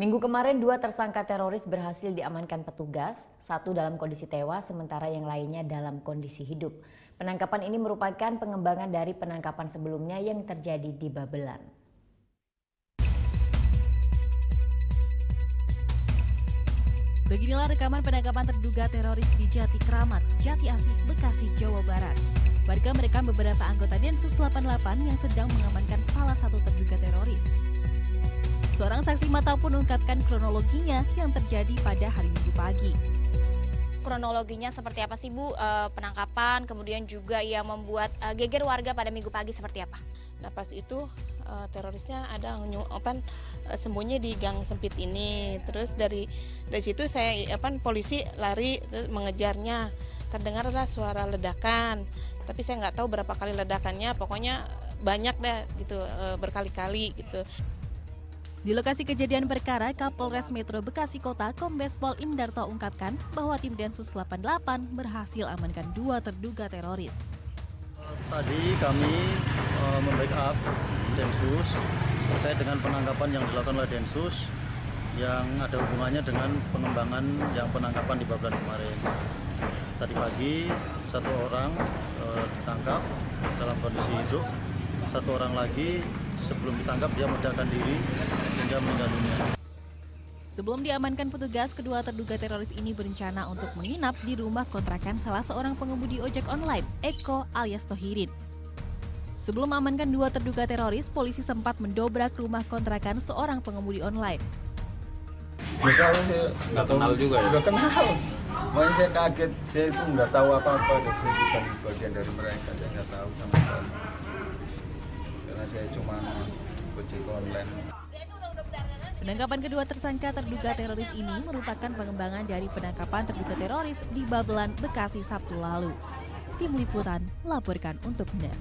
Minggu kemarin, 2 tersangka teroris berhasil diamankan petugas, 1 dalam kondisi tewas sementara yang lainnya dalam kondisi hidup. Penangkapan ini merupakan pengembangan dari penangkapan sebelumnya yang terjadi di Babelan. Beginilah rekaman penangkapan terduga teroris di Jati Kramat, Jati Asih, Bekasi, Jawa Barat. Warga merekam beberapa anggota Densus 88 yang sedang mengamankan salah satu terduga teroris. Seorang saksi mata pun mengungkapkan kronologinya yang terjadi pada hari Minggu pagi. Kronologinya seperti apa sih Bu, penangkapan, kemudian juga yang membuat geger warga pada Minggu pagi seperti apa? Nah pas itu terorisnya ada sembunyi di gang sempit ini. Terus dari situ polisi lari terus mengejarnya. Terdengarlah suara ledakan, tapi saya nggak tahu berapa kali ledakannya. Pokoknya banyak deh gitu, berkali-kali gitu. Di lokasi kejadian perkara, Kapolres Metro Bekasi Kota Kombes Pol Indarto ungkapkan bahwa tim Densus 88 berhasil amankan 2 terduga teroris. Tadi kami membackup Densus terkait dengan penangkapan yang dilakukan oleh Densus yang ada hubungannya dengan pengembangan yang penangkapan di Babelan kemarin. Tadi pagi 1 orang ditangkap dalam kondisi hidup, 1 orang lagi sebelum ditangkap dia meledakkan diri sehingga meninggal dunia. Sebelum diamankan petugas, kedua terduga teroris ini berencana untuk menginap di rumah kontrakan salah seorang pengemudi ojek online, Eko alias Tohirin. Sebelum mengamankan 2 terduga teroris, polisi sempat mendobrak rumah kontrakan seorang pengemudi online. Nggak kenal juga ya? Nggak kenal. Makanya saya kaget, saya itu nggak tahu apa-apa, dan saya bukan bagian dari mereka, saya nggak tahu sama sekali. Karena saya cuma ojek online. Penangkapan kedua tersangka terduga teroris ini merupakan pengembangan dari penangkapan terduga teroris di Babelan, Bekasi Sabtu lalu. Tim Liputan melaporkan untuk Benar.